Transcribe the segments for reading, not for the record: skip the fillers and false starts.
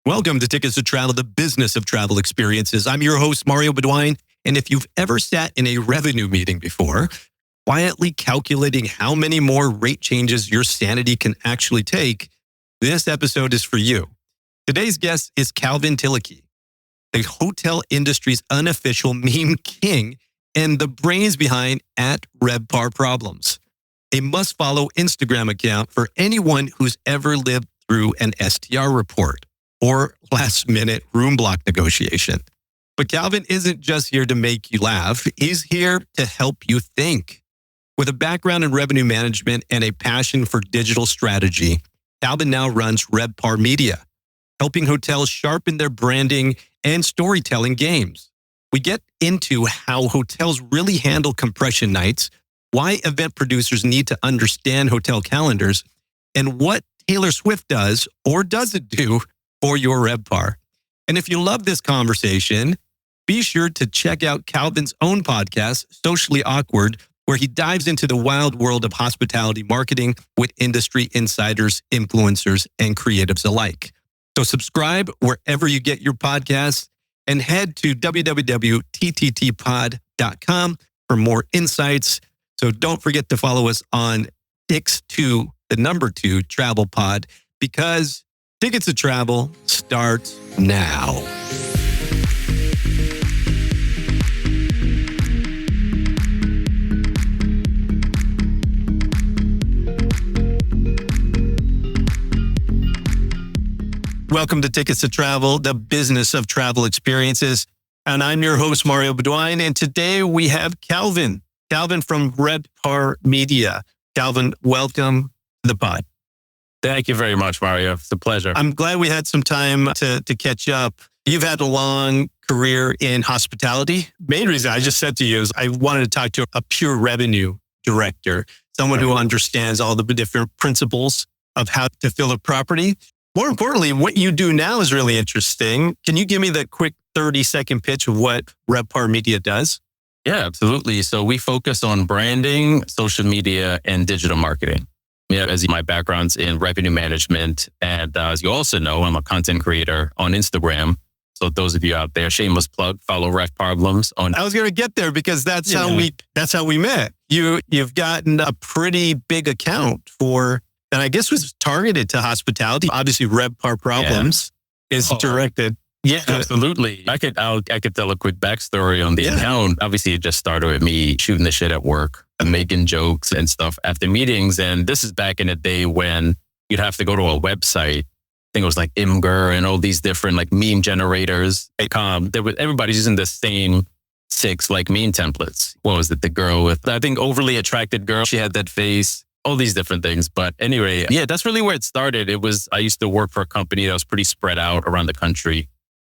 Welcome to Tickets to Travel, the business of travel experiences. I'm your host, Mario Bedwine. And if you've ever sat in a revenue meeting before, quietly calculating how many more rate changes your sanity can actually take, this episode is for you. Today's guest is Calvin Tilokee, the hotel industry's unofficial meme king and the brains behind @RevPar Problems, a must-follow Instagram account for anyone who's ever lived through an STR report or last-minute room block negotiation. But Calvin isn't just here to make you laugh. He's here to help you think. With a background in revenue management and a passion for digital strategy, Calvin now runs RevPar Media, helping hotels sharpen their branding and storytelling games. We get into how hotels really handle compression nights, why event producers need to understand hotel calendars, and what Taylor Swift does or doesn't do for your RevPar. And if you love this conversation, be sure to check out Calvin's own podcast, Socially Awkward, where he dives into the wild world of hospitality marketing with industry insiders, influencers, and creatives alike. So subscribe wherever you get your podcasts and head to www.tttpod.com for more insights. So don't forget to follow us on X2 Travel Pod, because Tickets to Travel starts now. Welcome to Tickets to Travel, the business of travel experiences. And I'm your host, Mario Bedwine. And today we have Calvin from RevPar Media. Calvin, welcome to the pod. Thank you very much, Mario. It's a pleasure. I'm glad we had some time to catch up. You've had a long career in hospitality. Main reason I just said to you is I wanted to talk to a pure revenue director, someone who understands all the different principles of how to fill a property. More importantly, what you do now is really interesting. Can you give me the quick 30-second pitch of what RevPar Media does? Yeah, absolutely. So we focus on branding, social media, and digital marketing. Yeah, as my background's in revenue management. And as you also know, I'm a content creator on Instagram. So those of you out there, shameless plug, follow RevPar Problems on. I was going to get there because that's how we met. You've gotten a pretty big account for, and I guess was targeted to hospitality. Obviously, RevPar Problems is directed. Yeah, absolutely. I could tell a quick backstory on the account. Obviously, it just started with me shooting the shit at work and making jokes and stuff after meetings. And this is back in the day when you'd have to go to a website. I think it was like Imgur and all these different like meme generators. Everybody's using the same 6 like meme templates. What was it? The girl with, I think, overly attracted girl. She had that face. All these different things. But anyway, yeah, that's really where it started. I used to work for a company that was pretty spread out around the country.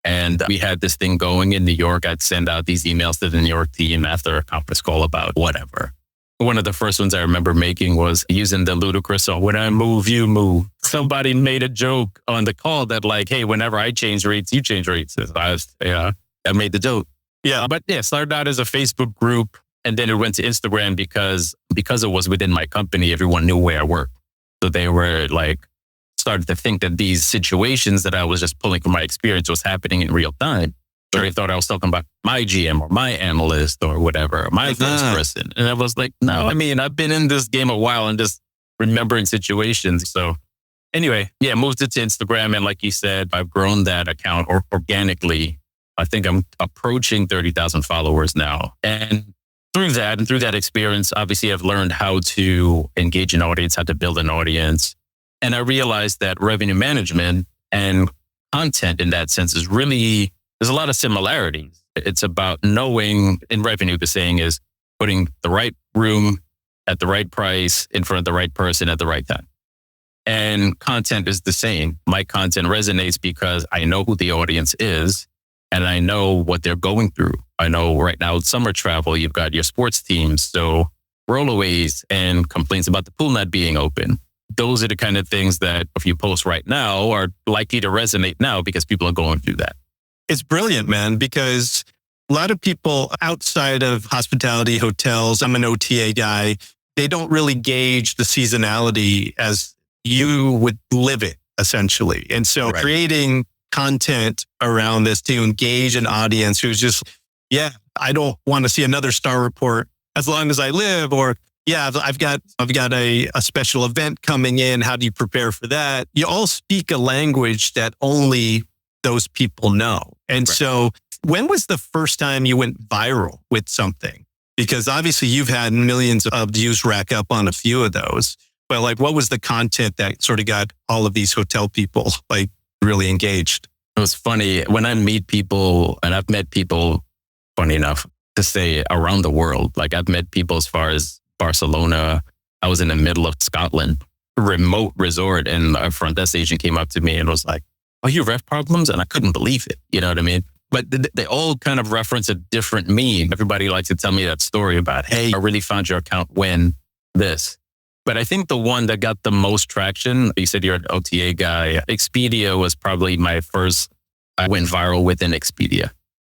And we had this thing going in New York. I'd send out these emails to the New York team after a conference call about whatever. One of the first ones I remember making was using the ludicrous, "So when I move, you move." Somebody made a joke on the call that like, "Hey, whenever I change rates, you change rates." I made the joke. Yeah. But yeah, started out as a Facebook group. And then it went to Instagram because it was within my company, everyone knew where I worked. So they were like, started to think that these situations that I was just pulling from my experience was happening in real time. So they thought I was talking about my GM or my analyst or whatever, my first person. And I was like, no, I mean, I've been in this game a while and just remembering situations. So anyway, yeah, moved it to Instagram. And like you said, I've grown that account organically. I think I'm approaching 30,000 followers now. And through that experience, obviously, I've learned how to engage an audience, how to build an audience. And I realized that revenue management and content in that sense is really, there's a lot of similarities. It's about knowing, in revenue, the saying is putting the right room at the right price in front of the right person at the right time. And content is the same. My content resonates because I know who the audience is and I know what they're going through. I know right now, summer travel, you've got your sports teams. So rollaways and complaints about the pool not being open. Those are the kind of things that if you post right now are likely to resonate now because people are going through that. It's brilliant, man, because a lot of people outside of hospitality, hotels, I'm an OTA guy, they don't really gauge the seasonality as you would live it, essentially. And so creating content around this to engage an audience who's just, I don't want to see another Star Report as long as I live, or I've got a special event coming in. How do you prepare for that? You all speak a language that only those people know. And so when was the first time you went viral with something? Because obviously you've had millions of views rack up on a few of those. But like, what was the content that sort of got all of these hotel people like really engaged? It was funny when I meet people, and I've met people, funny enough to say, around the world. Like I've met people as far as Barcelona. I was in the middle of Scotland, remote resort, and a front desk agent came up to me and was like, "Oh, you Rev problems?" And I couldn't believe it. You know what I mean? But they all kind of reference a different meme. Everybody likes to tell me that story about, hey, I really found your account when this. But I think the one that got the most traction, you said you're an OTA guy. Expedia was probably my first. I went viral within Expedia.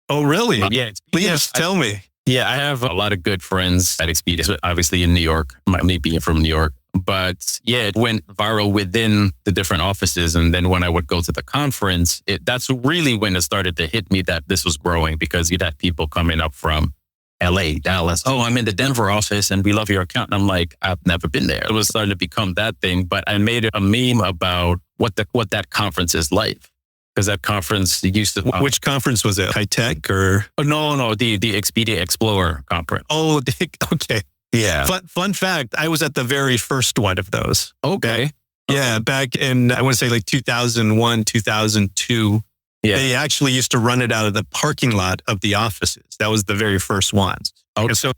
Oh, really? Yeah. Please tell me. Yeah, I have a lot of good friends at Expedia, obviously in New York, me being from New York. But yeah, it went viral within the different offices. And then when I would go to the conference, that's really when it started to hit me that this was growing, because you'd have people coming up from LA, Dallas. Oh, I'm in the Denver office and we love your account. And I'm like, I've never been there. It was starting to become that thing. But I made a meme about what that conference is like. Because that conference used to... Which conference was it? High Tech or... Oh, no, the Expedia Explorer conference. Oh, okay. Yeah. Fun fact, I was at the very first one of those. Okay. Yeah, back in, I want to say like 2001, 2002. Yeah. They actually used to run it out of the parking lot of the offices. That was the very first ones. Okay. And so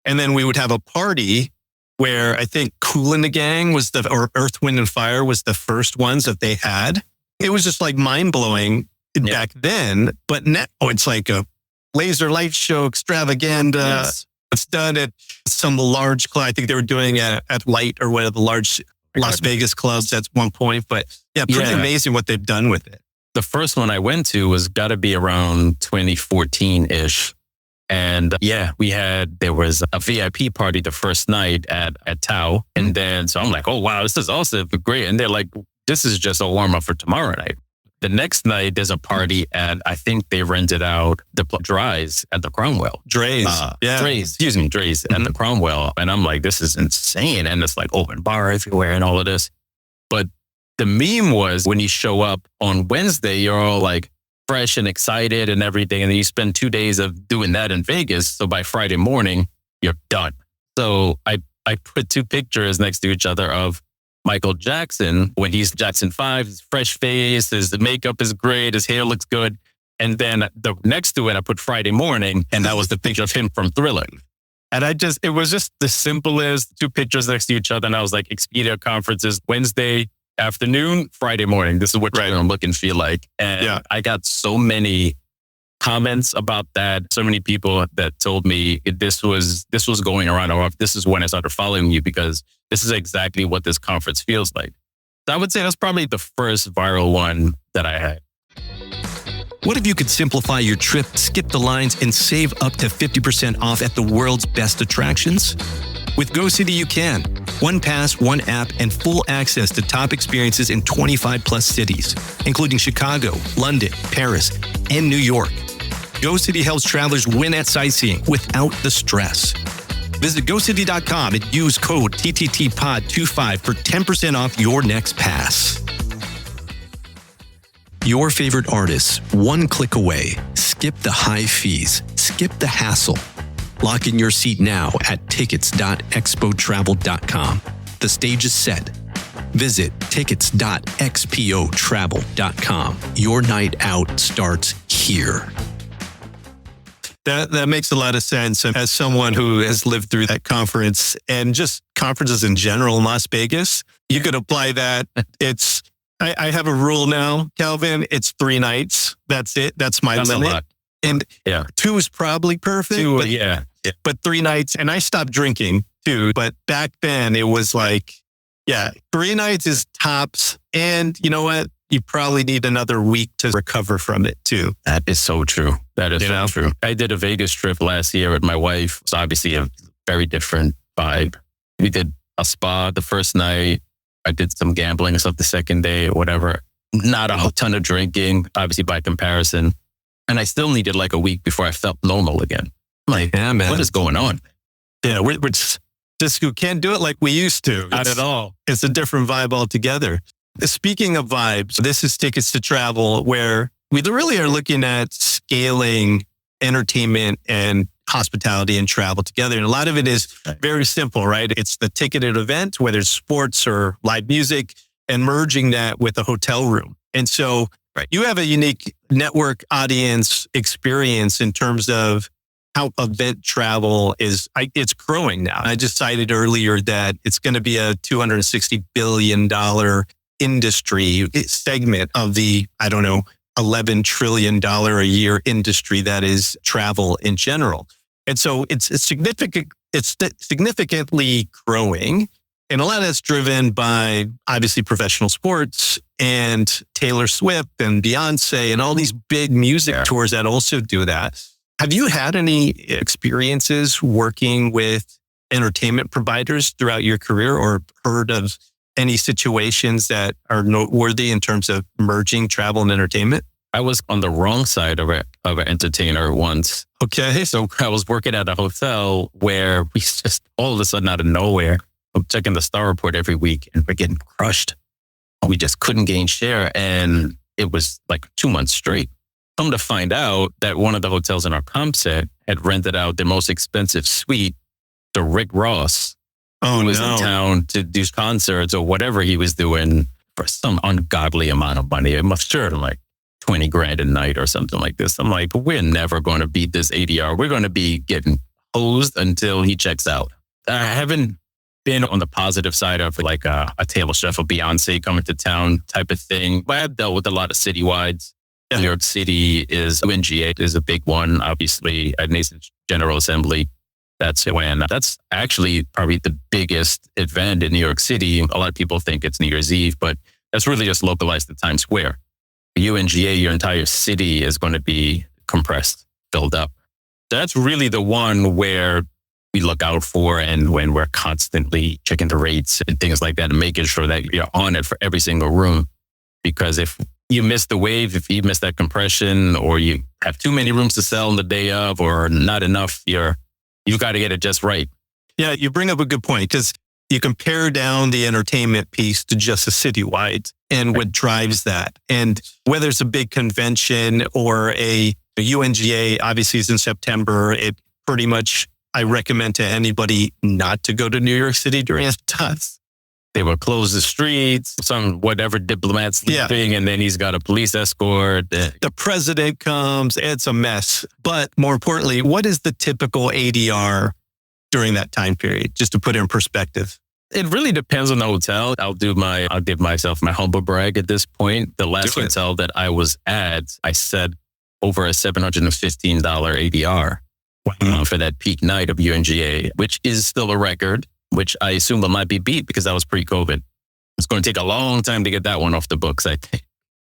and then we would have a party where I think Kool and the Gang was or Earth, Wind and Fire was the first ones that they had. It was just like mind blowing back then, but now it's like a laser light show extravaganza. Yes. It's done at some large club. I think they were doing it at Light or one of the large Las Vegas clubs at one point. But pretty amazing what they've done with it. The first one I went to was got to be around 2014-ish. And there was a VIP party the first night at Tao. And then, so I'm like, oh, wow, this is also great. And they're like, this is just a warm up for tomorrow night. The next night, there's a party at, I think they rented out the Dries at the Cromwell. Drays at the Cromwell. And I'm like, this is insane. And it's like open bar everywhere and all of this. But the meme was when you show up on Wednesday, you're all like fresh and excited and everything. And then you spend 2 days of doing that in Vegas. So by Friday morning, you're done. So I put two pictures next to each other of Michael Jackson when he's Jackson 5, his fresh face, his makeup is great, his hair looks good. And then next to it, I put Friday morning, and that was the picture of him from Thriller. And it was just the simplest two pictures next to each other. And I was like, Expedia conferences, Wednesday afternoon, Friday morning. This is what you're going to look and feel like. And I got so many comments about that. So many people that told me this was going around, or this is when I started following you, because this is exactly what this conference feels like. So I would say that's probably the first viral one that I had. What if you could simplify your trip, skip the lines, and save up to 50% off at the world's best attractions? With GoCity, you can. One pass, one app, and full access to top experiences in 25 plus cities, including Chicago, London, Paris, and New York. GoCity helps travelers win at sightseeing without the stress. Visit GoCity.com and use code TTTPOD25 for 10% off your next pass. Your favorite artists, one click away. Skip the high fees. Skip the hassle. Lock in your seat now at tickets.expotravel.com. The stage is set. Visit tickets.expotravel.com. Your night out starts here. That makes a lot of sense. And as someone who has lived through that conference and just conferences in general in Las Vegas, you could apply that. I have a rule now, Calvin. It's 3 nights. That's it. That's my limit. A lot. And 2 is probably perfect. 2, but 3 nights. And I stopped drinking too. But back then it was like, 3 nights is tops. And you know what? You probably need another week to recover from it too. That is so true. That is so true. I did a Vegas trip last year with my wife. It's obviously a very different vibe. We did a spa the first night. I did some gambling and stuff the second day or whatever. not a ton of drinking, obviously by comparison. And I still needed like a week before I felt normal again. Like, Yeah, man. what is going on? Yeah, we're just who can't do it like we used to. Not at all. It's a different vibe altogether. Speaking of vibes, this is Tickets to Travel, where we really are looking at scaling entertainment and hospitality and travel together. And a lot of it is very simple, right? It's the ticketed event, whether it's sports or live music, and merging that with a hotel room. And so you have a unique network audience experience in terms of how event travel it's growing now. I just cited earlier that it's going to be a $260 billion industry segment of the, $11 trillion a year industry that is travel in general. And so it's significant. It's significantly growing. And a lot of that's driven by obviously professional sports and Taylor Swift and Beyonce and all these big music tours that also do that. Have you had any experiences working with entertainment providers throughout your career, or heard of any situations that are noteworthy in terms of merging travel and entertainment? I was on the wrong side of an entertainer once. Okay. So I was working at a hotel where we just all of a sudden out of nowhere, I'm checking the star report every week and we're getting crushed. We just couldn't gain share. And it was like 2 months straight. Come to find out that one of the hotels in our comp set had rented out their most expensive suite to Rick Ross, who was in town to do concerts or whatever he was doing for some ungodly amount of money. I'm sure like 20 grand a night or something like this. I'm like, we're never going to beat this ADR. We're going to be getting hosed until he checks out. I haven't been on the positive side of like a Taylor Swift or Beyonce coming to town type of thing. But I've dealt with a lot of citywides. New York City is UNGA is a big one, obviously at Nathan's General Assembly. That's actually probably the biggest event in New York City. A lot of people think it's New Year's Eve, but that's really just localized to Times Square. UNGA, your entire city is going to be compressed, filled up. That's really the one where we look out for, and when we're constantly checking the rates and things like that and making sure that you're on it for every single room. Because if you miss the wave, if you miss that compression, or you have too many rooms to sell on the day of, or not enough, you've got to get it just right. Yeah, you bring up a good point, because you compare down the entertainment piece to just a citywide and what drives that. And whether it's a big convention or a UNGA, obviously is in September. It pretty much, I recommend to anybody not to go to New York City during that time. They will close the streets, some whatever diplomat sleeping, and then he's got a police escort. The president comes, it's a mess. But more importantly, what is the typical ADR during that time period, just to put it in perspective? It really depends on the hotel. I'll give myself my humble brag at this point. The last hotel that I was at, I said over a $715 ADR for that peak night of UNGA, which is still a record, which I assume it might be beat because that was pre-COVID. It's going to take a long time to get that one off the books, I think.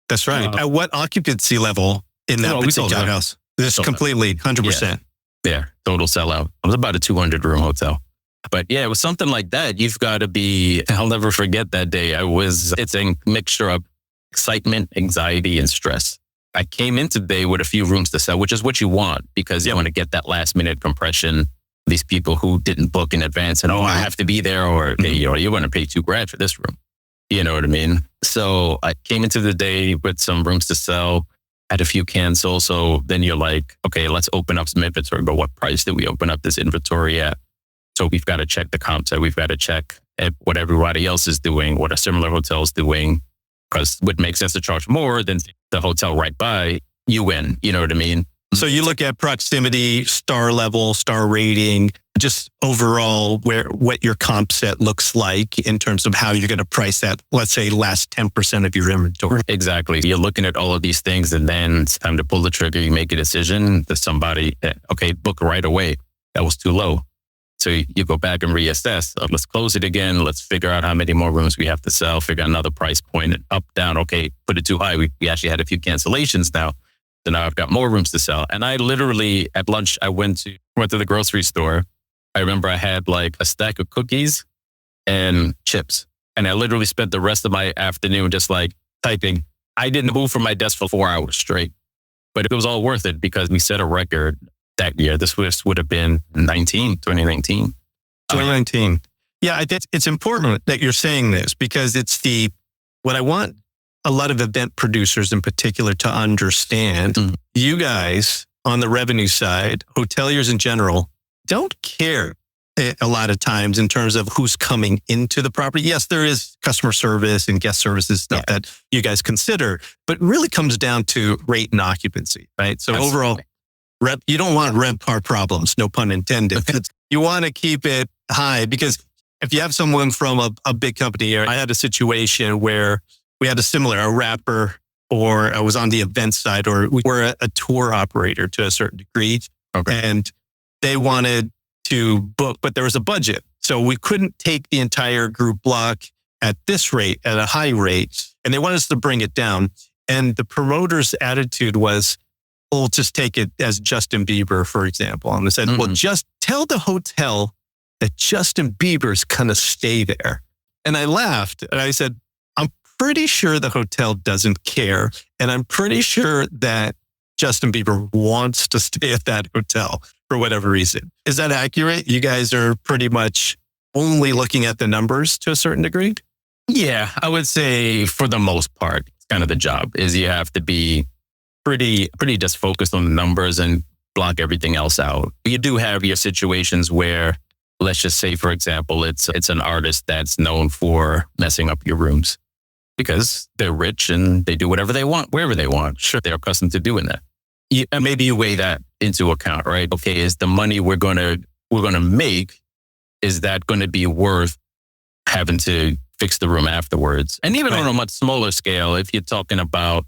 That's right. At what occupancy level in that particular house? This completely, 100%. Yeah, total sellout. It was about a 200-room hotel. But yeah, it was something like that. You've got to be, I'll never forget that day. It's a mixture of excitement, anxiety, and stress. I came into the day with a few rooms to sell, which is what you want, because you want to get that last minute compression. These people who didn't book in advance and, I have to be there, or you're going to pay $2,000 for this room. You know what I mean? So I came into the day with some rooms to sell, had a few cancel. So then you're like, okay, let's open up some inventory. But what price did we open up this inventory at? So we've got to check the comp set. We've got to check at what everybody else is doing, what a similar hotel is doing, because what makes sense to charge more than the hotel right by, you win. You know what I mean? So you look at proximity, star level, star rating, just overall what your comp set looks like in terms of how you're going to price that, let's say, last 10% of your inventory. Exactly. You're looking at all of these things, and then it's time to pull the trigger. You make a decision to somebody, okay, book right away. That was too low. So you go back and reassess. Let's close it again. Let's figure out how many more rooms we have to sell, figure out another price point, and up, down. Okay, put it too high. We actually had a few cancellations now. So now I've got more rooms to sell. And I literally, at lunch, I went to the grocery store. I remember I had like a stack of cookies and chips. And I literally spent the rest of my afternoon just like typing I didn't move from my desk for 4 hours straight, but it was all worth it because we set a record that year. This would have been 2019. 2019. Yeah, I think it's important that you're saying this because it's what I want a lot of event producers in particular to understand. You guys on the revenue side, hoteliers in general, don't care a lot of times in terms of who's coming into the property. Yes, there is customer service and guest services stuff that you guys consider, but it really comes down to rate and occupancy, right? So overall, you don't want RevPar problems, no pun intended. You want to keep it high because if you have someone from a big company, I had a situation where we had a rapper, or I was on the event side, or we were a tour operator to a certain degree. Okay. And they wanted to book, but there was a budget. So we couldn't take the entire group block at this rate, at a high rate. And they wanted us to bring it down. And the promoter's attitude was, we'll just take it as Justin Bieber, for example. And they said, well, just tell the hotel that Justin Bieber's going to stay there. And I laughed and I said, I'm pretty sure the hotel doesn't care. And I'm pretty sure that Justin Bieber wants to stay at that hotel for whatever reason. Is that accurate? You guys are pretty much only looking at the numbers to a certain degree? Yeah, I would say for the most part, it's kind of the job is you have to be pretty just focused on the numbers and block everything else out. You do have your situations where, let's just say, for example, it's an artist that's known for messing up your rooms because they're rich and they do whatever they want, wherever they want. Sure, they're accustomed to doing that. Maybe you weigh that into account, right? Okay, is the money we're gonna make, is that going to be worth having to fix the room afterwards? And even on a much smaller scale, if you're talking about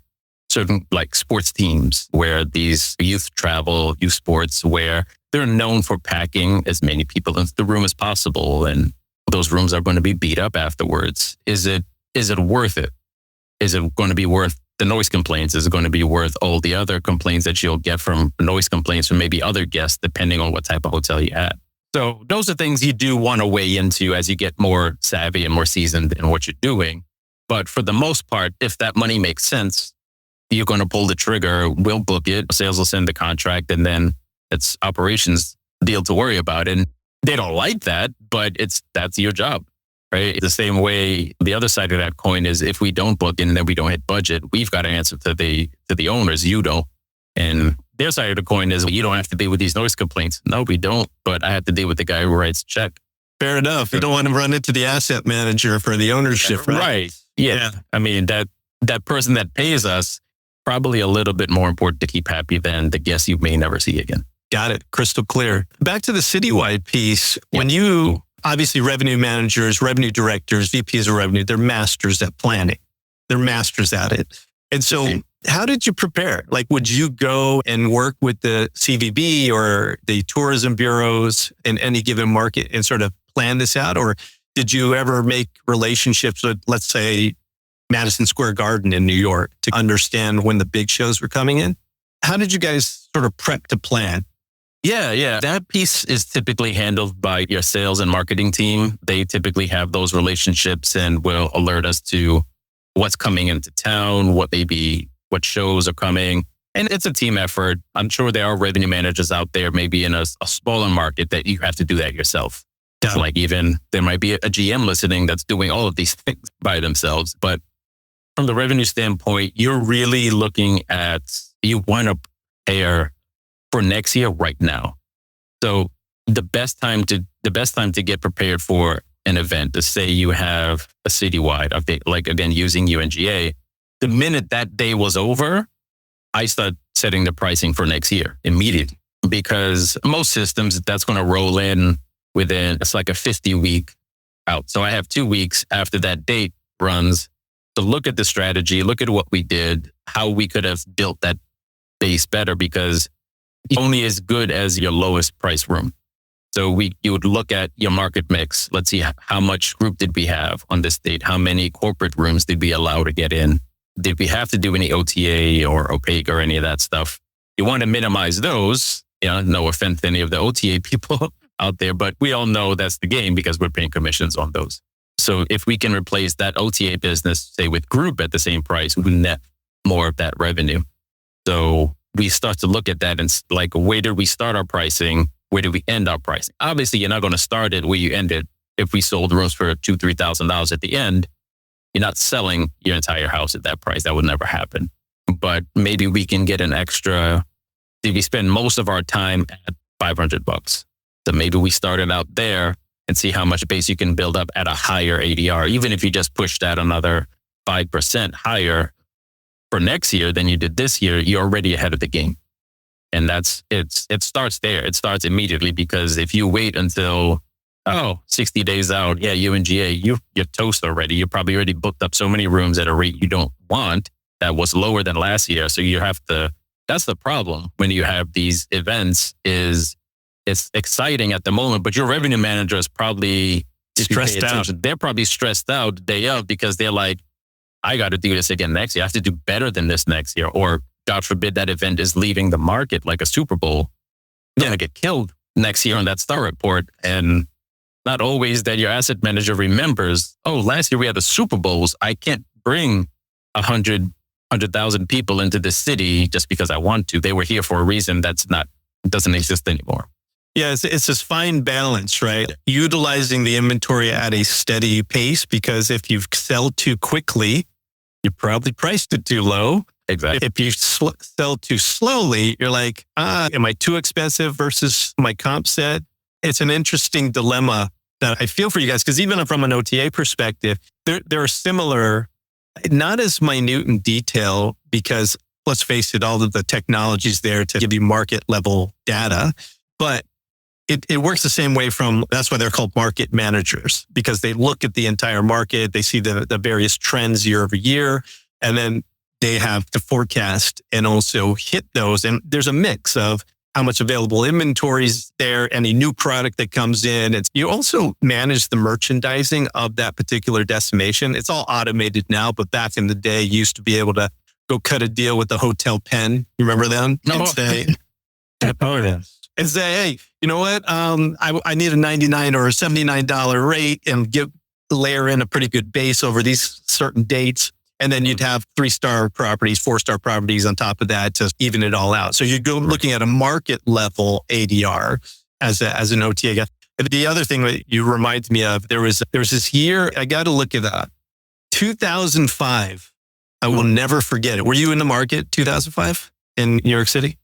certain like sports teams where these youth sports, where they're known for packing as many people into the room as possible, and those rooms are going to be beat up afterwards. Is it worth it? Is it going to be worth the noise complaints? Is it going to be worth all the other complaints that you'll get from noise complaints from maybe other guests, depending on what type of hotel you had? So those are things you do want to weigh into as you get more savvy and more seasoned in what you're doing. But for the most part, if that money makes sense, you're going to pull the trigger. We'll book it. Sales will send the contract, and then it's operations deal to worry about. And they don't like that, but that's your job, right? The same way, the other side of that coin is if we don't book it and then we don't hit budget, we've got to answer to the owners. You don't. And their side of the coin is, well, you don't have to deal with these noise complaints. No, we don't. But I have to deal with the guy who writes the check. Fair enough. You don't want to run into the asset manager for the ownership, right? Right. Yeah. I mean, that person that pays us, probably a little bit more important to keep happy than the guests you may never see again. Got it. Crystal clear. Back to the citywide piece. When you, obviously revenue managers, revenue directors, VPs of revenue, they're masters at planning. They're masters at it. And so how did you prepare? Like, would you go and work with the CVB or the tourism bureaus in any given market and sort of plan this out? Or did you ever make relationships with, let's say, Madison Square Garden in New York to understand when the big shows were coming in? How did you guys sort of prep to plan? Yeah. That piece is typically handled by your sales and marketing team. They typically have those relationships and will alert us to what's coming into town, what shows are coming. And it's a team effort. I'm sure there are revenue managers out there, maybe in a smaller market, that you have to do that yourself. Yeah. Like even there might be a GM listening that's doing all of these things by themselves. But from the revenue standpoint, you're really looking at, you want to prepare for next year right now. So the best time to get prepared for an event is, say you have a citywide update, like again, using UNGA. The minute that day was over, I start setting the pricing for next year immediately, because most systems that's going to roll in within, it's like a 50-week out. So I have 2 weeks after that date runs to look at the strategy, look at what we did, how we could have built that base better, because it's only as good as your lowest price room. So you would look at your market mix. Let's see how much group did we have on this date? How many corporate rooms did we allow to get in? Did we have to do any OTA or opaque or any of that stuff? You want to minimize those. No offense to any of the OTA people out there, but we all know that's the game because we're paying commissions on those. So if we can replace that OTA business, say with group at the same price, more of that revenue. So we start to look at that and like, where did we start our pricing? Where did we end our pricing? Obviously, you're not going to start it where you ended. If we sold rooms for $2,000, $3,000 at the end, you're not selling your entire house at that price. That would never happen. But maybe we can get an extra. If we spend most of our time at $500, so maybe we started out there and see how much base you can build up at a higher ADR. Even if you just push that another 5% higher for next year than you did this year, you're already ahead of the game. And it starts there. It starts immediately, because if you wait until 60 days out, UNGA, you're toast already. You probably already booked up so many rooms at a rate you don't want that was lower than last year. So you have to, that's the problem when you have these events, is it's exciting at the moment, but your revenue manager is probably stressed out. They're probably stressed out the day of, because they're like, I got to do this again next year. I have to do better than this next year. Or God forbid that event is leaving the market, like a Super Bowl. You're going to get killed next year on that star report. And not always that your asset manager remembers, last year we had the Super Bowls. I can't bring 100,000 people into the city just because I want to. They were here for a reason doesn't exist anymore. Yeah, it's this fine balance, right? Utilizing the inventory at a steady pace, because if you sell too quickly, you probably priced it too low. Exactly. If you sell too slowly, you're like, am I too expensive versus my comp set? It's an interesting dilemma that I feel for you guys, because even from an OTA perspective, there are similar, not as minute in detail, because let's face it, all of the technology's there to give you market level data, but it works the same way that's why they're called market managers, because they look at the entire market, they see the various trends year over year, and then they have to forecast and also hit those. And there's a mix of how much available inventory is there, any new product that comes in. You also manage the merchandising of that particular destination. It's all automated now, but back in the day, you used to be able to go cut a deal with the Hotel Pen. You remember them? No. And say, hey, you know what? I need a $99 or a $79 rate, and layer in a pretty good base over these certain dates. And then you'd have 3-star properties, 4-star properties on top of that to even it all out. So you go looking at a market level ADR as an OTA guy. The other thing that you remind me of, there was this year, I got to look it up, 2005. I will never forget it. Were you in the market 2005 in New York City?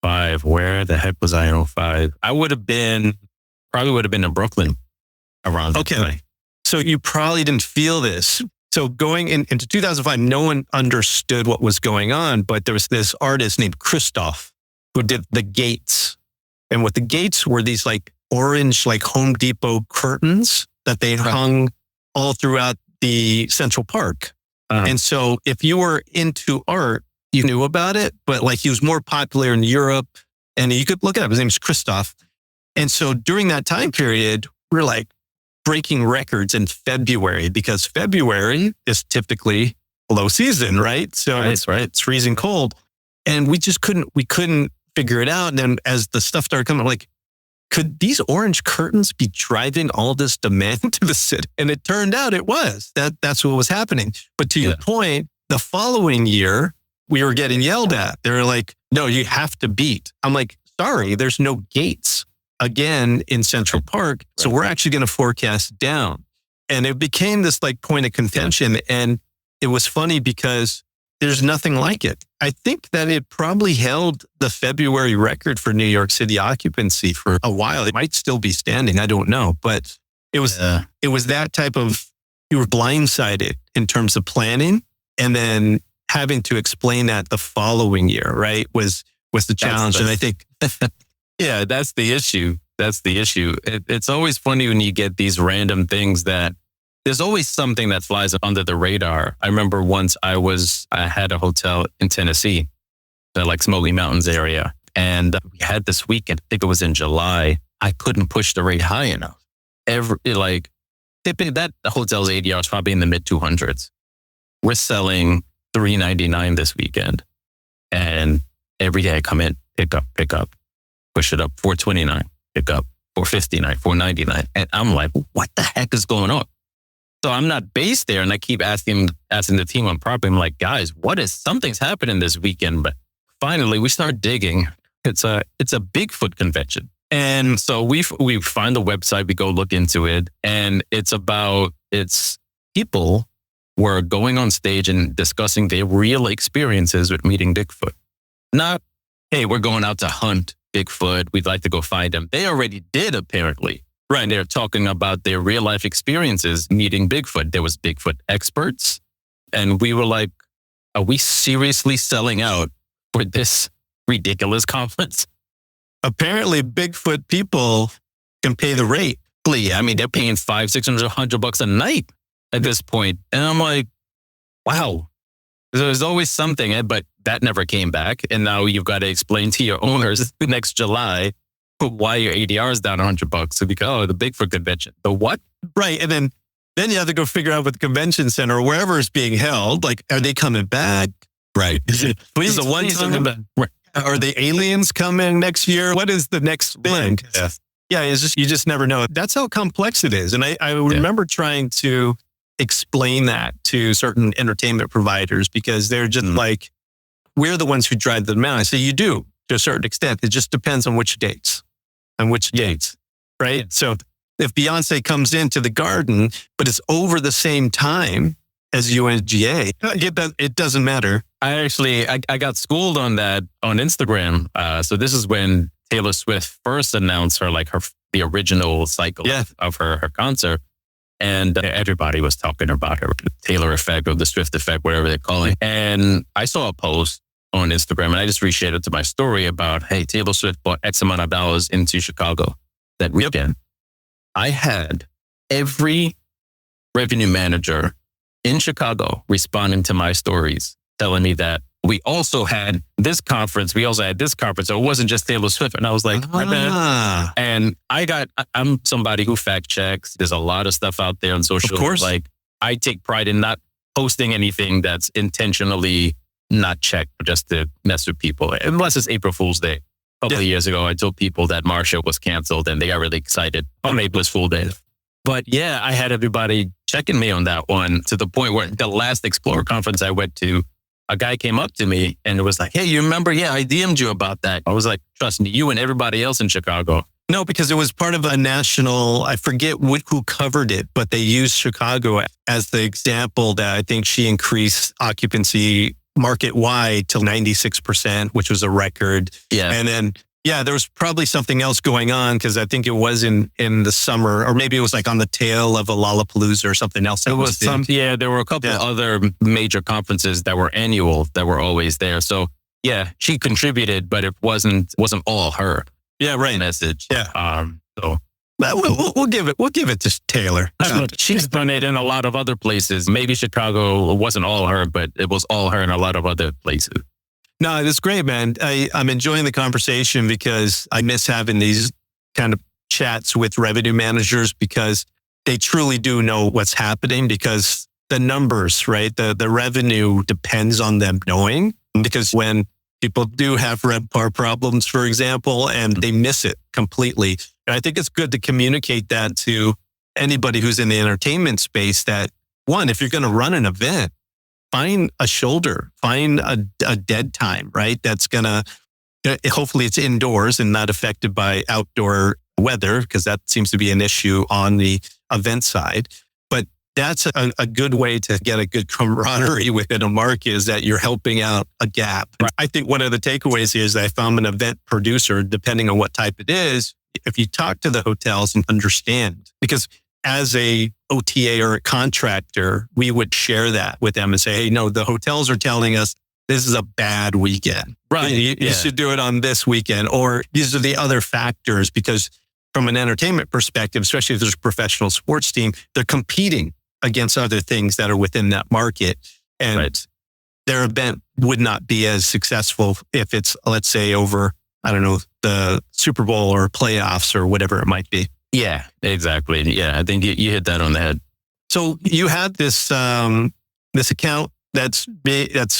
Where the heck was I in 05? I would have been in Brooklyn around that time. So you probably didn't feel this. So going into 2005, no one understood what was going on, but there was this artist named Christoph who did the gates. And what the gates were, these like orange, like Home Depot curtains that they hung all throughout the Central Park. And so if you were into art, you knew about it, but like he was more popular in Europe, and you could look it up. His name is Christoph. And so during that time period, we're like breaking records in February, because February is typically low season, right? So it's freezing cold. And we just couldn't figure it out. And then as the stuff started coming, like, could these orange curtains be driving all this demand to the city? And it turned out it was. That's what was happening. But to your point, the following year, we were getting yelled at. They were like, no, you have to beat. I'm like, sorry, there's no gates again in Central Park. So we're actually going to forecast down. And it became this like point of contention. And it was funny because there's nothing like it. I think that it probably held the February record for New York City occupancy for a while. It might still be standing. I don't know. But it was that type of, you were blindsided in terms of planning, and then having to explain that the following year, right, was the challenge. And I think, that's the issue. It's always funny when you get these random things that there's always something that flies under the radar. I remember once I had a hotel in Tennessee, like Smoky Mountains area. And we had this weekend, I think it was in July, I couldn't push the rate high enough. That hotel's ADR is probably in the mid 200s. We're selling $399 this weekend. And every day I come in, pick up, push it up, $429, pick up, $459, $499. And I'm like, what the heck is going on? So I'm not based there. And I keep asking the team on property. I'm like, guys, something's happening this weekend. But finally we start digging. It's a Bigfoot convention. And so we find the website, we go look into it. And it's people were going on stage and discussing their real experiences with meeting Bigfoot. Not, hey, we're going out to hunt Bigfoot. We'd like to go find them. They already did, apparently. Right. They're talking about their real life experiences meeting Bigfoot. There was Bigfoot experts. And we were like, are we seriously selling out for this ridiculous conference? Apparently Bigfoot people can pay the rate. I mean, they're paying $500, $600, $100 a night at this point. And I'm like, wow, there's always something, but that never came back. And now you've got to explain to your owners next July why your ADR is down $100. So because, the Bigfoot convention. The what? Right. And then you have to go figure out what the convention center or wherever it's being held, like, are they coming back? Right. Is it please a one time? Right. Are the aliens coming next year? What is the next thing? Yeah. It's just, you just never know. That's how complex it is. And I remember trying to explain that to certain entertainment providers because they're just like, we're the ones who drive them out. I say, you do to a certain extent. It just depends on which dates. Right? Yeah. So if Beyonce comes into the garden, but it's over the same time as UNGA, it doesn't matter. I got schooled on that on Instagram. So this is when Taylor Swift first announced the original cycle of her concert. And everybody was talking about her Taylor effect or the Swift effect, whatever they're calling it. And I saw a post on Instagram and I just reshared it to my story about, hey, Taylor Swift bought X amount of dollars into Chicago that weekend. I had every revenue manager in Chicago responding to my stories, telling me that we also had this conference. So it wasn't just Taylor Swift. And I was like, my bad. And I'm somebody who fact checks. There's a lot of stuff out there on social. Of course. Like, I take pride in not posting anything that's intentionally not checked just to mess with people. Unless it's April Fool's Day. A couple of years ago, I told people that Marsha was canceled and they got really excited on April Fool's Day. But yeah, I had everybody checking me on that one to the point where the last Explorer conference I went to, a guy came up to me and it was like, hey, you remember? Yeah, I DM'd you about that. I was like, trust me, you and everybody else in Chicago. No, because it was part of a national, I forget who covered it, but they used Chicago as the example that I think she increased occupancy market-wide to 96%, which was a record. Yeah. And then, there was probably something else going on because I think it was in the summer, or maybe it was like on the tail of a Lollapalooza or something else. There were a couple other major conferences that were annual that were always there. So yeah, she contributed, but it wasn't all her. Yeah, right. Message. Yeah. So we'll give it to Taylor. She's done it in a lot of other places. Maybe Chicago wasn't all her, but it was all her in a lot of other places. No, it's great, man. I'm enjoying the conversation because I miss having these kind of chats with revenue managers because they truly do know what's happening because the numbers, right? The revenue depends on them knowing because when people do have RevPar problems, for example, and they miss it completely. And I think it's good to communicate that to anybody who's in the entertainment space that, one, if you're going to run an event, find a shoulder, find a dead time, right? That's going to, hopefully it's indoors and not affected by outdoor weather because that seems to be an issue on the event side. But that's a good way to get a good camaraderie within a market is that you're helping out a gap. Right. I think one of the takeaways is that if I'm an event producer, depending on what type it is, if you talk to the hotels and understand, because as a OTA or a contractor, we would share that with them and say, hey, no, the hotels are telling us this is a bad weekend. Right. You should do it on this weekend. Or these are the other factors because from an entertainment perspective, especially if there's a professional sports team, they're competing against other things that are within that market. And their event would not be as successful if it's, let's say, over, I don't know, the Super Bowl or playoffs or whatever it might be. Yeah, exactly. Yeah, I think you hit that on the head. So you had this this account that's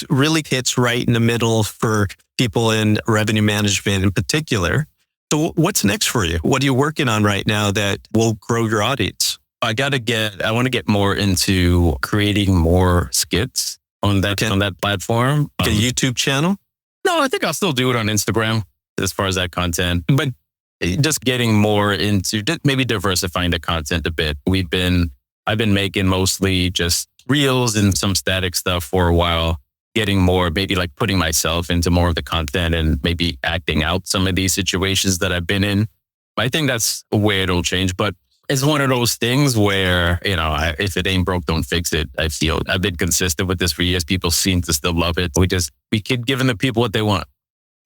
really hits right in the middle for people in revenue management in particular. So what's next for you? What are you working on right now that will grow your audience? I want to get more into creating more skits on that platform. A YouTube channel? No, I think I'll still do it on Instagram as far as that content, but just getting more into maybe diversifying the content a bit. I've been making mostly just reels and some static stuff for a while, getting more, maybe like putting myself into more of the content and maybe acting out some of these situations that I've been in. I think that's where it'll change, but it's one of those things where, if it ain't broke, don't fix it. I feel I've been consistent with this for years. People seem to still love it. We keep giving the people what they want.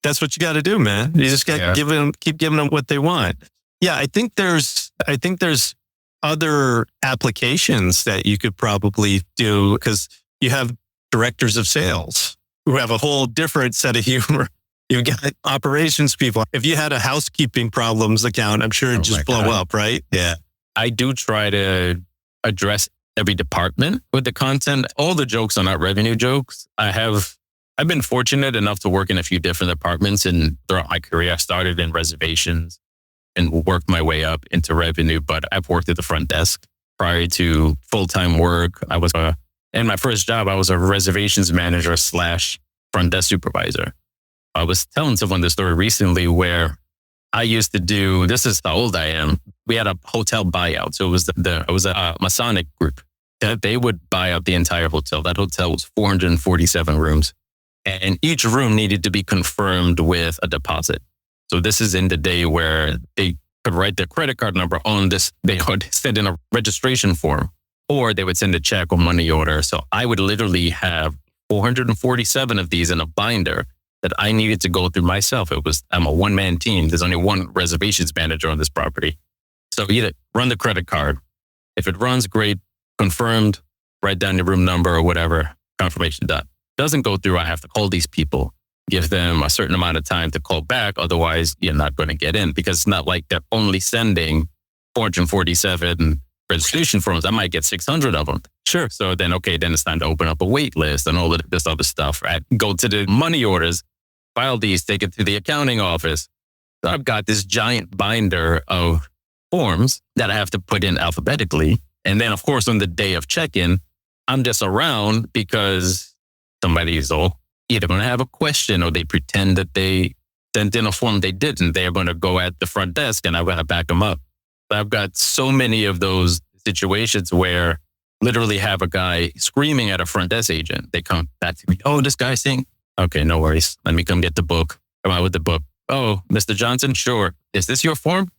That's what you got to do, man. You just got to keep giving them what they want. Yeah, I think there's other applications that you could probably do, because you have directors of sales who have a whole different set of humor. You've got operations people. If you had a housekeeping problems account, I'm sure it'd just blow up, right? Yeah. I do try to address every department with the content. All the jokes are not revenue jokes. I've been fortunate enough to work in a few different departments, and throughout my career, I started in reservations and worked my way up into revenue. But I've worked at the front desk prior to full-time work. In my first job, I was a reservations manager / front desk supervisor. I was telling someone this story recently where I used to do, this is how old I am. We had a hotel buyout. So it was a Masonic group. They would buy out the entire hotel. That hotel was 447 rooms. And each room needed to be confirmed with a deposit. So this is in the day where they could write their credit card number on this. They would send in a registration form, or they would send a check or money order. So I would literally have 447 of these in a binder that I needed to go through myself. I'm a one-man team. There's only one reservations manager on this property. So either run the credit card. If it runs, great. Confirmed, write down your room number or whatever, confirmation done. Doesn't go through, I have to call these people, give them a certain amount of time to call back. Otherwise, you're not going to get in, because it's not like they're only sending 447 registration forms. I might get 600 of them. Sure. So then it's time to open up a wait list and all of this other stuff. Right? Go to the money orders, file these, take it to the accounting office. So I've got this giant binder of forms that I have to put in alphabetically. And then, of course, on the day of check-in, I'm just around because somebody's either going to have a question, or they pretend that they sent in a form they didn't. They're going to go at the front desk and I've got to back them up. I've got so many of those situations where literally have a guy screaming at a front desk agent. They come back to me. Oh, this guy's saying, okay, no worries. Let me come get the book. Come out with the book. Oh, Mr. Johnson, sure. Is this your form?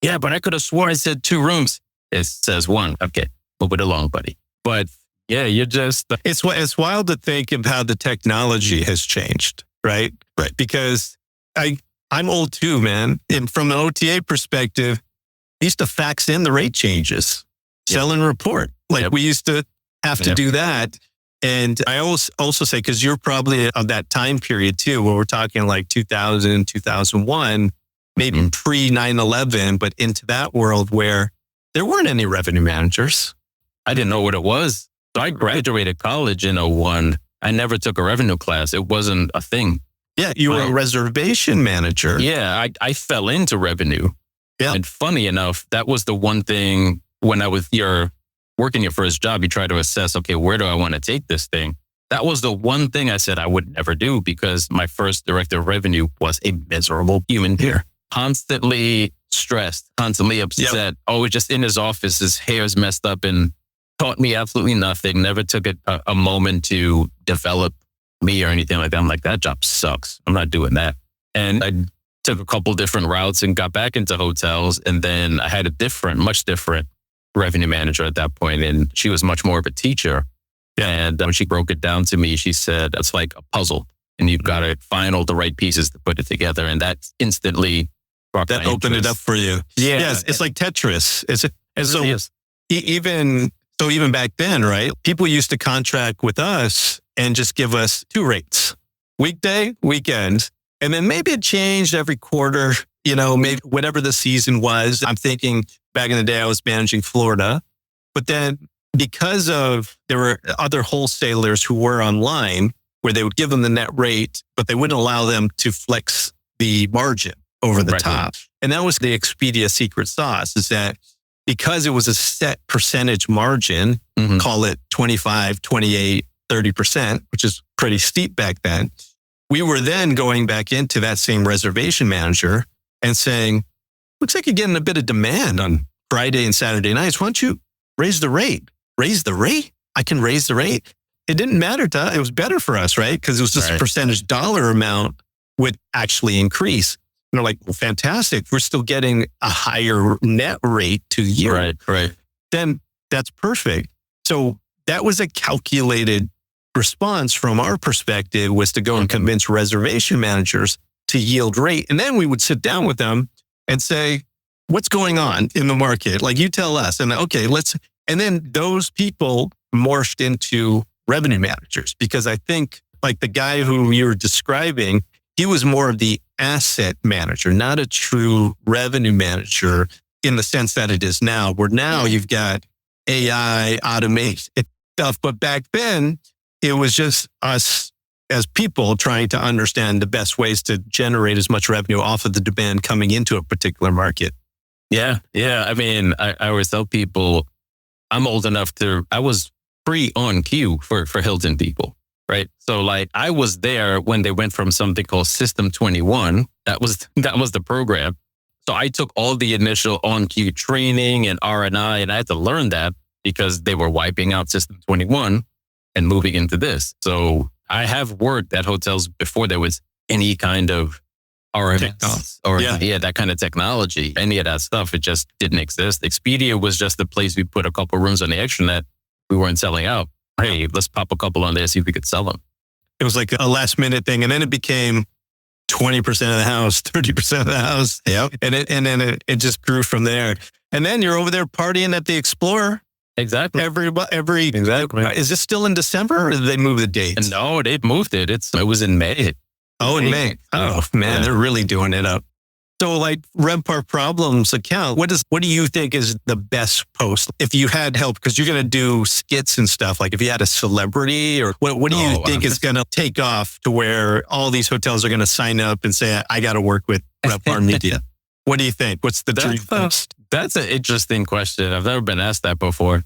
Yeah, but I could have swore I said 2 rooms. It says 1. Okay, move it along, buddy. But yeah, you're just... It's wild to think of how the technology has changed, right? Right. Because I'm old too, man. And from an OTA perspective, I used to fax in the rate changes, sell and report. We used to have to do that. And I also say, because you're probably of that time period too, where we're talking like 2000, 2001, maybe pre 9/11, but into that world where there weren't any revenue managers. I didn't know what it was. So I graduated college in 2001. I never took a revenue class. It wasn't a thing. Yeah, you were a reservation manager. Yeah, I fell into revenue. Yeah. And funny enough, that was the one thing when I was working your first job, you try to assess, okay, where do I want to take this thing? That was the one thing I said I would never do, because my first director of revenue was a miserable human being. Constantly stressed, constantly upset, always just in his office, his hair's messed up, and taught me absolutely nothing. Never took a moment to develop me or anything like that. I'm like, that job sucks. I'm not doing that. And I took a couple different routes and got back into hotels. And then I had a much different revenue manager at that point. And she was much more of a teacher. And when she broke it down to me, she said, it's like a puzzle, and you've got to find all the right pieces to put it together. And that instantly brought that opened it up for you. Yeah. Yes, it's like Tetris. Even back then, right? People used to contract with us and just give us 2 rates, weekday, weekend. And then maybe it changed every quarter, maybe whatever the season was. I'm thinking back in the day, I was managing Florida. But then because there were other wholesalers who were online where they would give them the net rate, but they wouldn't allow them to flex the margin over the top. And that was the Expedia secret sauce, is that because it was a set percentage margin, call it 25, 28, 30%, which is pretty steep back then. We were then going back into that same reservation manager and saying, looks like you're getting a bit of demand on Friday and Saturday nights. Why don't you raise the rate? Raise the rate? I can raise the rate. It didn't matter to us. It was better for us, right? Because it was just a percentage dollar amount would actually increase. And they're like, well, fantastic. We're still getting a higher net rate to year. Right. Then that's perfect. So that was a calculated response from our perspective, was to go and convince reservation managers to yield rate. And then we would sit down with them and say, what's going on in the market? Like, you tell us. And okay, and then those people morphed into revenue managers, because I think like the guy who you were describing, he was more of the asset manager, not a true revenue manager in the sense that it is now, where now you've got AI, automation stuff. But back then, it was just us as people trying to understand the best ways to generate as much revenue off of the demand coming into a particular market. Yeah. I mean, I always tell people I'm old enough I was free on cue for Hilton people, right? So like I was there when they went from something called System 21. That was the program. So I took all the initial on cue training and R&I, and I had to learn that because they were wiping out System 21 and moving into this. So I have worked at hotels before there was any kind of RMS or that kind of technology, any of that stuff. It just didn't exist. Expedia was just the place we put a couple rooms on the extranet. We weren't selling out. Hey, let's pop a couple on there, see if we could sell them. It was like a last minute thing. And then it became 20% of the house, 30% of the house. Yep. And then it just grew from there. And then you're over there partying at the Explorer. Exactly. Exactly. Is this still in December, or did they move the date? No, they moved it. It was in May. Oh, in May. Oh, man, they're really doing it up. So like RevPar Problems account, what do you think is the best post? If you had help, because you're going to do skits and stuff, like if you had a celebrity, or what do you think is going to take off to where all these hotels are going to sign up and say, I got to work with RevPar Media? What do you think? What's the dream post? That's an interesting question. I've never been asked that before.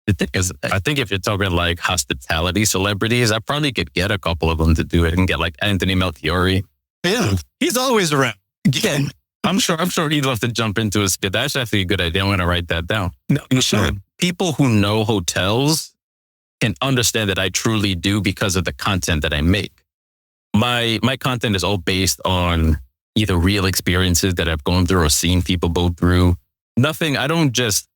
The thing is, I think if you're talking like hospitality celebrities, I probably could get a couple of them to do it and get like Anthony Melchiori. Yeah, he's always around. Yeah. I'm sure he'd love to jump into a skit. That's actually a good idea. I'm going to write that down. No, you should. People who know hotels can understand that I truly do because of the content that I make. My content is all based on either real experiences that I've gone through or seen people go through. I don't just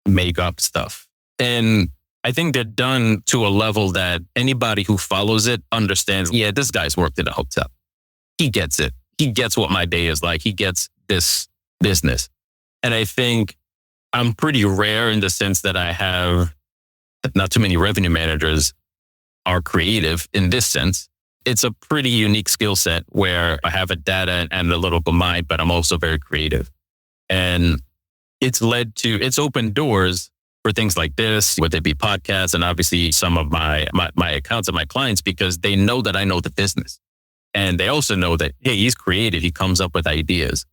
make up stuff. And I think they're done to a level that anybody who follows it understands, yeah, this guy's worked at a hotel. He gets it. He gets what my day is like. He gets this business. And I think I'm pretty rare in the sense that I have not too many revenue managers are creative in this sense. It's a pretty unique skill set where I have a data and analytical mind, but I'm also very creative. And it's opened doors for things like this, whether it be podcasts and obviously some of my accounts and my clients, because they know that I know the business. And they also know that, hey, he's creative. He comes up with ideas.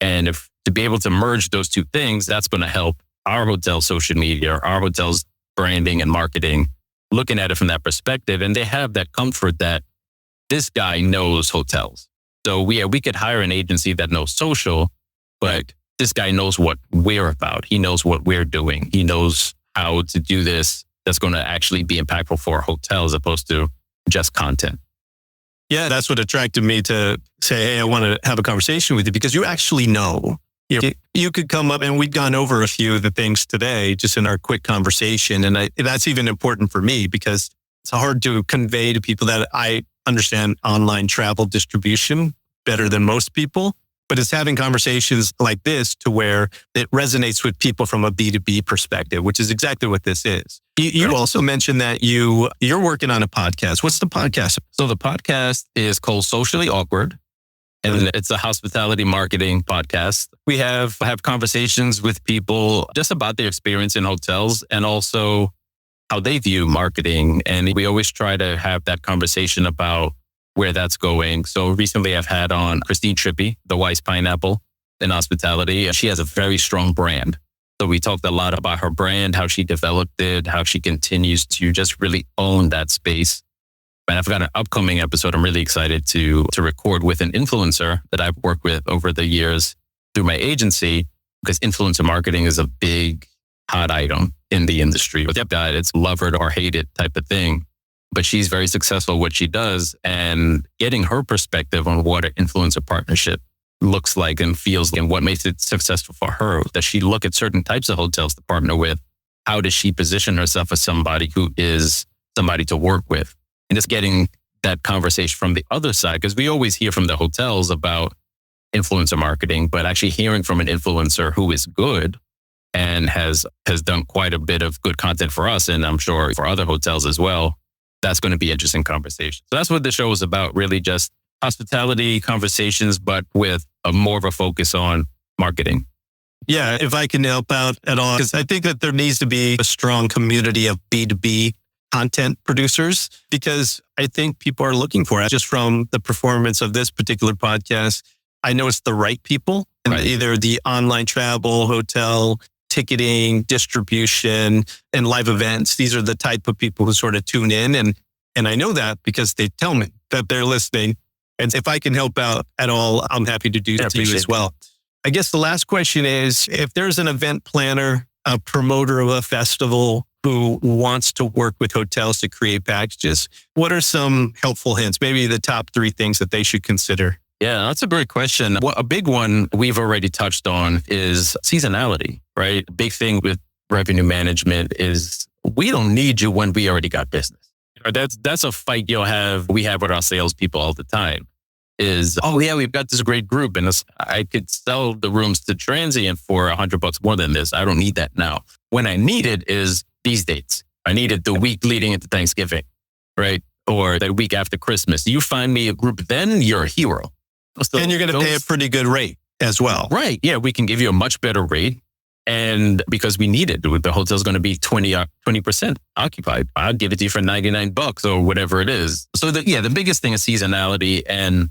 And if to be able to merge those two things, that's going to help our hotel's social media, our hotel's branding and marketing, looking at it from that perspective. And they have that comfort that this guy knows hotels. So we could hire an agency that knows social, but this guy knows what we're about. He knows what we're doing. He knows how to do this that's going to actually be impactful for a hotel as opposed to just content. Yeah, that's what attracted me to say, hey, I want to have a conversation with you, because you actually know. You could come up, and we've gone over a few of the things today just in our quick conversation. And that's even important for me, because it's hard to convey to people that I understand online travel distribution better than most people. But it's having conversations like this to where it resonates with people from a B2B perspective, which is exactly what this is. You also mentioned that you're working on a podcast. What's the podcast? So the podcast is called Socially Awkward, and it's a hospitality marketing podcast. We have conversations with people just about their experience in hotels and also how they view marketing. And we always try to have that conversation about where that's going. So recently I've had on Christine Trippi, the Wise Pineapple in hospitality. She has a very strong brand. So we talked a lot about her brand, how she developed it, how she continues to just really own that space. And I've got an upcoming episode I'm really excited to record with an influencer that I've worked with over the years through my agency, because influencer marketing is a big hot item in the industry. It's love it or hate it type of thing. But she's very successful at what she does, and getting her perspective on what an influencer partnership looks like and feels and what makes it successful for her. Does she look at certain types of hotels to partner with? How does she position herself as somebody who is somebody to work with? And just getting that conversation from the other side, because we always hear from the hotels about influencer marketing, but actually hearing from an influencer who is good and has done quite a bit of good content for us, and I'm sure for other hotels as well, that's going to be an interesting conversation. So that's what the show is about, really just hospitality conversations, but with more of a focus on marketing. Yeah, if I can help out at all, because I think that there needs to be a strong community of B2B content producers, because I think people are looking for it. Just from the performance of this particular podcast, I know it's the right people, and either the online travel, hotel, ticketing, distribution, and live events. These are the type of people who sort of tune in. And I know that because they tell me that they're listening. And if I can help out at all, I'm happy to do that to you as well. I guess the last question is, if there's an event planner, a promoter of a festival who wants to work with hotels to create packages, what are some helpful hints? Maybe the top 3 things that they should consider. Yeah, that's a great question. Well, a big one we've already touched on is seasonality, right? Big thing with revenue management is we don't need you when we already got business. That's a fight we have with our salespeople all the time. Is, oh yeah, we've got this great group and I could sell the rooms to transient for $100 more than this. I don't need that now. When I need it is these dates. I need it the week leading into Thanksgiving, right? Or the week after Christmas. You find me a group, then you're a hero. So and you're going to pay a pretty good rate as well. Right. Yeah, we can give you a much better rate. And because we need it, the hotel's going to be 20% occupied. I'll give it to you for $99 or whatever it is. So the biggest thing is seasonality, and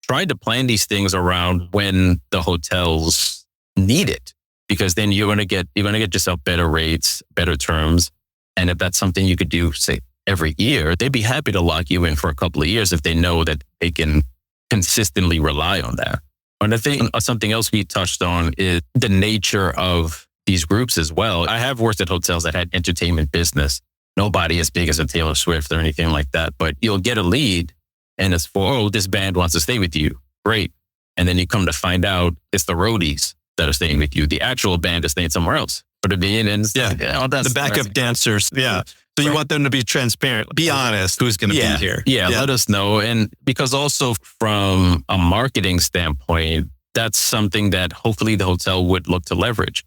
try to plan these things around when the hotels need it, because then you're going to get yourself better rates, better terms. And if that's something you could do, say, every year, they'd be happy to lock you in for a couple of years if they know that they can consistently rely on that. And I think something else we touched on is the nature of these groups as well. I have worked at hotels that had entertainment business. Nobody as big as a Taylor Swift or anything like that, but you'll get a lead and it's for, this band wants to stay with you. Great. And then you come to find out it's the roadies that are staying with you. The actual band is staying somewhere else. For the B&Ns, the backup dancers. Yeah. So you want them to be transparent. Be honest who's going to be here. Yeah, let us know. And because also from a marketing standpoint, that's something that hopefully the hotel would look to leverage.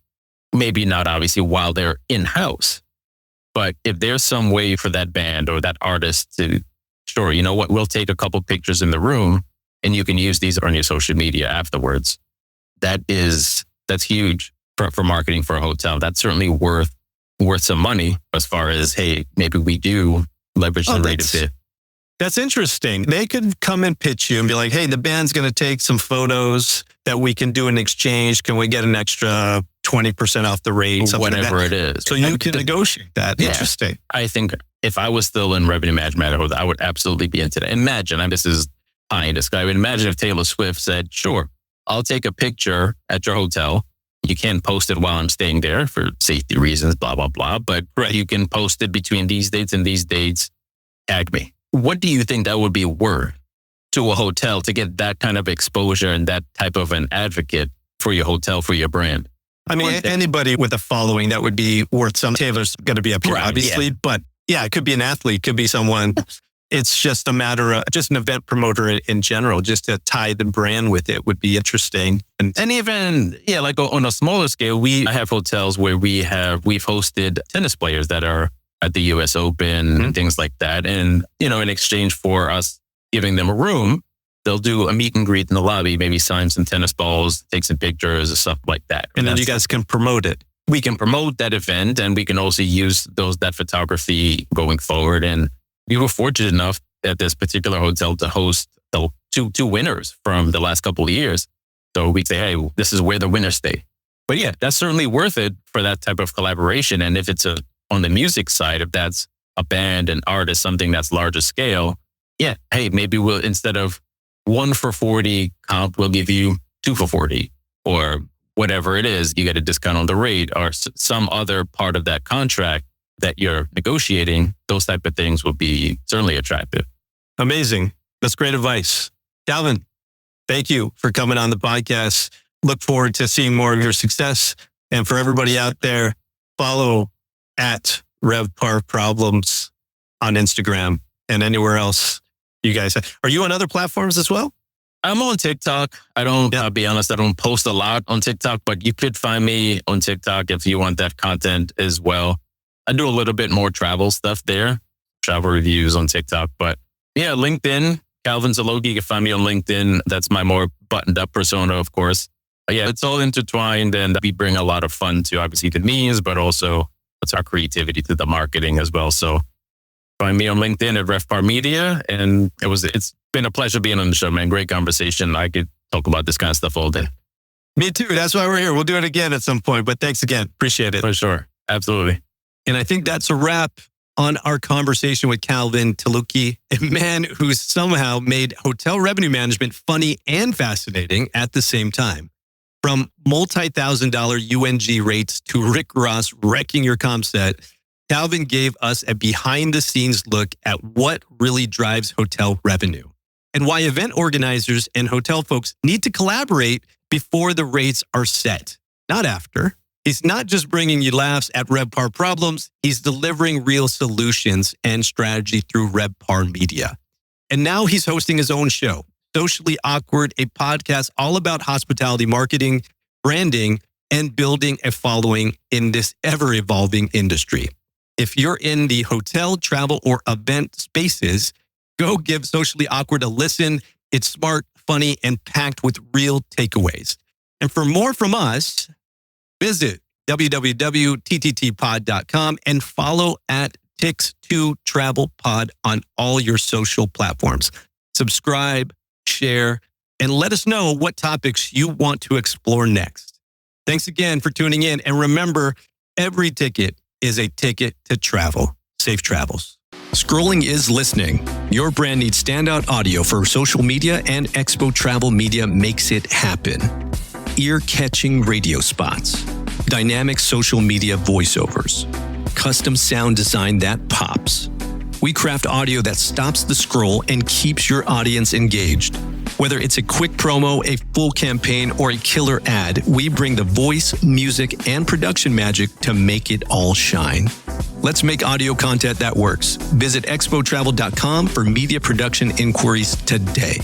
Maybe not obviously while they're in-house, but if there's some way for that band or that artist to, sure, you know what, we'll take a couple pictures in the room and you can use these on your social media afterwards. That's huge for marketing for a hotel. That's certainly worth some money as far as, hey, maybe we do leverage the rate of it. That's interesting. They could come and pitch you and be like, hey, the band's going to take some photos that we can do in exchange. Can we get an extra 20% off the rate? Whatever it is. So you can negotiate that. Yeah. Interesting. I think if I was still in revenue management, I would absolutely be into that. Imagine, this is pie in the sky, but imagine if Taylor Swift said, sure, I'll take a picture at your hotel. You can't post it while I'm staying there for safety reasons, blah, blah, blah. But you can post it between these dates and these dates. Tag me. What do you think that would be worth to a hotel to get that kind of exposure and that type of an advocate for your hotel, for your brand? I mean, anybody with a following, that would be worth some. Taylor's going to be up here, obviously. Yeah. But yeah, it could be an athlete, could be someone. It's just a matter of just an event promoter in general, just to tie the brand with it would be interesting. And even, like on a smaller scale, I have hotels where we've hosted tennis players that are at the US Open, and things like that. And, in exchange for us giving them a room, they'll do a meet and greet in the lobby, maybe sign some tennis balls, take some pictures or stuff like that. And then you guys can promote it. We can promote that event, and we can also use that photography going forward. And we were fortunate enough at this particular hotel to host two winners from the last couple of years. So we say, hey, this is where the winners stay. But yeah, that's certainly worth it for that type of collaboration. And if it's on the music side, if that's a band, an artist, something that's larger scale, yeah, hey, maybe we'll, instead of 1 for 40 comp, we'll give you 2 for 40 or whatever it is. You get a discount on the rate or some other part of that contract that you're negotiating. Those type of things will be certainly attractive. Amazing. That's great advice. Calvin, thank you for coming on the podcast. Look forward to seeing more of your success. And for everybody out there, follow at RevPar Problems on Instagram and anywhere else you guys have. Are you on other platforms as well? I'm on TikTok. I'll be honest, I don't post a lot on TikTok, but you could find me on TikTok if you want that content as well. I do a little bit more travel stuff there, travel reviews on TikTok. But yeah, LinkedIn, Calvin Tilokee, you can find me on LinkedIn. That's my more buttoned up persona, of course. But yeah, it's all intertwined and we bring a lot of fun to obviously the means, but also it's our creativity to the marketing as well. So find me on LinkedIn at RevPar Media. And it's been a pleasure being on the show, man. Great conversation. I could talk about this kind of stuff all day. Me too. That's why we're here. We'll do it again at some point, but thanks again. Appreciate it. For sure. Absolutely. And I think that's a wrap on our conversation with Calvin Tilokee, a man who's somehow made hotel revenue management funny and fascinating at the same time. From multi-$1,000 UNG rates to Rick Ross wrecking your comp set, Calvin gave us a behind-the-scenes look at what really drives hotel revenue and why event organizers and hotel folks need to collaborate before the rates are set, not after. He's not just bringing you laughs at RevPar Problems, he's delivering real solutions and strategy through RevPar Media. And now he's hosting his own show, Socially Awkward, a podcast all about hospitality marketing, branding, and building a following in this ever-evolving industry. If you're in the hotel, travel, or event spaces, go give Socially Awkward a listen. It's smart, funny, and packed with real takeaways. And for more from us, visit www.tttpod.com and follow at Tix2TravelPod on all your social platforms. Subscribe, share, and let us know what topics you want to explore next. Thanks again for tuning in. And remember, every ticket is a ticket to travel. Safe travels. Scrolling is listening. Your brand needs standout audio for social media, and Expo Travel Media makes it happen. Ear-catching radio spots, dynamic social media voiceovers, custom sound design that pops. We craft audio that stops the scroll and keeps your audience engaged. Whether it's a quick promo, a full campaign, or a killer ad, we bring the voice, music, and production magic to make it all shine. Let's make audio content that works. Visit expotravel.com for media production inquiries today.